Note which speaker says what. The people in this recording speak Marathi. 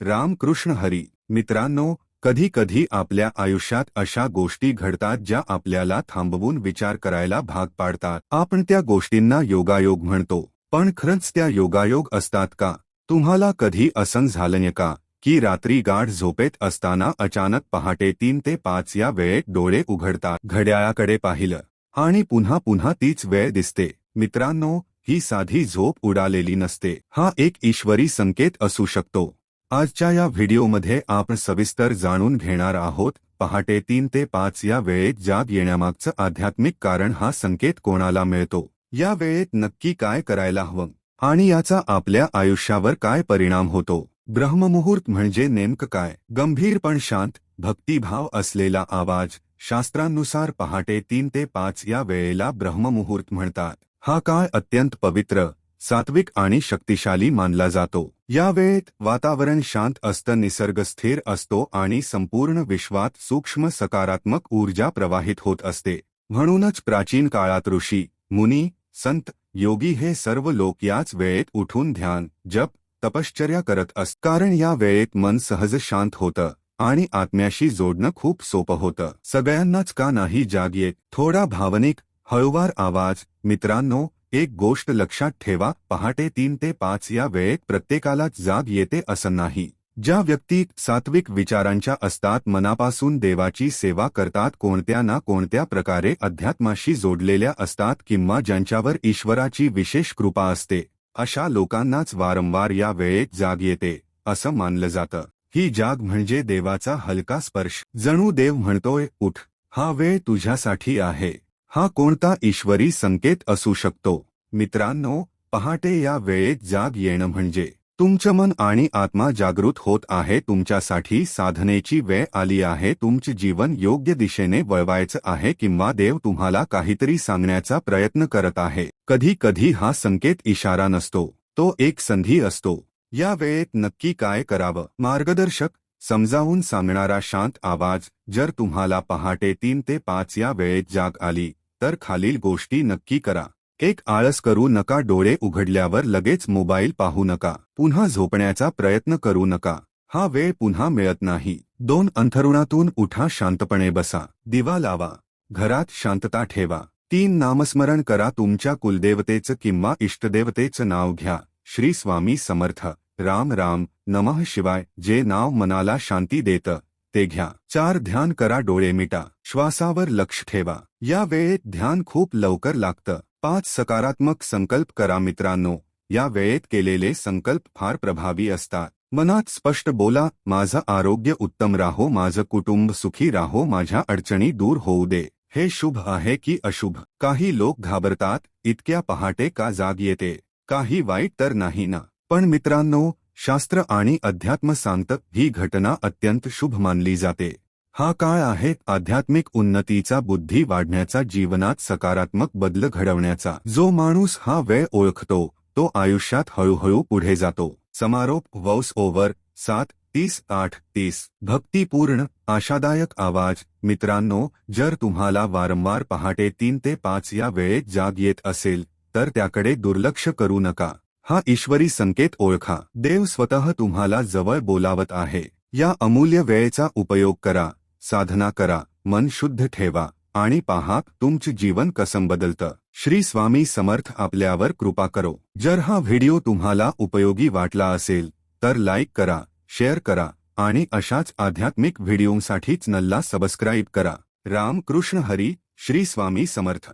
Speaker 1: रामकृष्ण हरी. मित्रांनो, कधी कधी आपल्या आयुष्यात अशा गोष्टी घडतात ज्या आपल्याला थांबवून विचार करायला भाग पाडतात. आपण त्या गोष्टींना योगायोग म्हणतो, पण खरंच त्या योगायोग असतात का? तुम्हाला कधी असं झालंय का की रात्री गाढ झोपेत असताना अचानक पहाटे 3 ते 5 या वेळेत डोळे उघडतात, घड्याळाकडे पाहिलं आणि पुन्हा पुन्हा तीच वेळ दिसते? मित्रांनो, ही साधी झोप उडालेली नसते. हा एक ईश्वरी संकेत असू शकतो. आजच्या या व्हिडिओमध्ये आपण सविस्तर जाणून घेणार आहोत पहाटे 3 ते 5 या वेळेत जाग येण्यामागचं आध्यात्मिक कारण. हा संकेत कोणाला मिळतो, या वेळेत नक्की काय करायला हवं आणि याचा आपल्या आयुष्यावर काय परिणाम होतो. ब्रह्ममुहूर्त म्हणजे नेमकं काय? गंभीर पण शांत, भक्तिभाव असलेला आवाज. शास्त्रांनुसार पहाटे 3 ते 5 या वेळेला ब्रह्ममुहूर्त म्हणतात. हा काळ अत्यंत पवित्र, सात्विक आणि शक्तिशाली मानला जातो. या वेळेत वातावरण शांत असतं, निसर्ग स्थिर असतो आणि संपूर्ण विश्वात सूक्ष्म सकारात्मक ऊर्जा प्रवाहित होत असते. म्हणूनच प्राचीन काळात ऋषी, मुनी, संत, योगी हे सर्व लोक याच वेळेत उठून ध्यान, जप, तपश्चर्या करत असत. कारण या वेळेत मन सहज शांत होतं आणि आत्म्याशी जोडणं खूप सोपं होतं. सगळ्यांनाच का नाही जाग येत? थोडा भावनिक, हळूवार आवाज. मित्रांनो, एक गोष्ट लक्षात ठेवा, पहाटे 3 ते 5 या वेळेत प्रत्येकालाच जाग येते असं नाही. ज्या व्यक्ती सात्विक विचारांच्या असतात, मनापासून देवाची सेवा करतात, कोणत्या ना कोणत्या प्रकारे अध्यात्माशी जोडलेल्या असतात किंवा ज्यांच्यावर ईश्वराची विशेष कृपा असते, अशा लोकांनाच वारंवार या वेळेत जाग येते असं मानलं जातं. ही जाग म्हणजे देवाचा हलका स्पर्श. जणू देव म्हणतोय, उठ, हा वेळ तुझ्यासाठी आहे. हा कोणता ईश्वरी संकेत असू शकतो? मित्रांनो, पहाटे या वेळेत जाग येणं म्हणजे तुमचं मन आणि आत्मा जागृत होत आहे. तुमच्यासाठी साधनेची वेळ आली आहे. तुमचे जीवन योग्य दिशेने वळवायचं आहे किंवा देव तुम्हाला काहीतरी सांगण्याचा प्रयत्न करत आहे. कधी कधी हा संकेत इशारा नसतो, तो एक संधी असतो. या वेळेत नक्की काय करावं? मार्गदर्शक, समजावून सांगणारा शांत आवाज. जर तुम्हाला पहाटे 3 ते 5 या वेळेत जाग आली तर खालील गोष्टी नक्की करा. 1. आळस करू नका. डोळे उघडल्यावर लगेच मोबाईल पाहू नका. पुन्हा झोपण्याचा प्रयत्न करू नका. हा वेळ पुन्हा मिळत नाही. 2. अंथरुणातून उठा, शांतपणे बसा, दिवा लावा, घरात शांतता ठेवा. 3. नामस्मरण करा. तुमच्या कुलदेवतेचं किंवा इष्टदेवतेचं नाव घ्या. श्री स्वामी समर्थ, राम राम, नमः शिवाय, जे नाव मनाला शांती देतं ते घ्या. 4. ध्यान करा. डोळे मिटा, श्वासावर लक्ष ठेवा. या वेळेत ध्यान खूप लवकर लागतं. 5. सकारात्मक संकल्प करा. मित्रांनो, या वेळेत केलेले संकल्प फार प्रभावी असतात. मनात स्पष्ट बोला, माझं आरोग्य उत्तम राहो, माझं कुटुंब सुखी राहो, माझ्या अडचणी दूर होऊ दे. हे शुभ आहे की अशुभ? काही लोक घाबरतात, इतक्या पहाटे का जाग येते? काही वाईट तर नाही ना? पण मित्रांनो, शास्त्र आणि अध्यात्म सांगतं, ही घटना अत्यंत शुभ मानली जाते. हा काळ आहे आध्यात्मिक उन्नतीचा, बुद्धी वाढण्याचा, जीवनात सकारात्मक बदल घडवण्याचा. जो माणूस हा वेळ ओळखतो तो आयुष्यात हळूहळू पुढे जातो. समारोप. Voice over. 7:30-8:30. भक्तिपूर्ण, आशादायक आवाज. मित्रांनो, जर तुम्हाला वारंवार पहाटे 3 ते 5 या वेळेत जाग येत असेल तर त्याकडे दुर्लक्ष करू नका. हा ईश्वरी संकेत ओळखा. देव स्वतः तुम्हाला जवळ बोलावत आहे. या अमूल्य वेळेचा उपयोग करा. साधना करा, मन शुद्ध ठेवा आणि पहा तुमचं जीवन कसं बदलतं. श्री स्वामी समर्थ आपल्यावर कृपा करो. जर हा व्हिडिओ तुम्हाला उपयोगी वाटला असेल तर लाईक करा, शेअर करा आणि अशाच आध्यात्मिक व्हिडिओंसाठी चॅनलला सबस्क्राईब करा. राम कृष्ण हरी. श्री स्वामी समर्थ.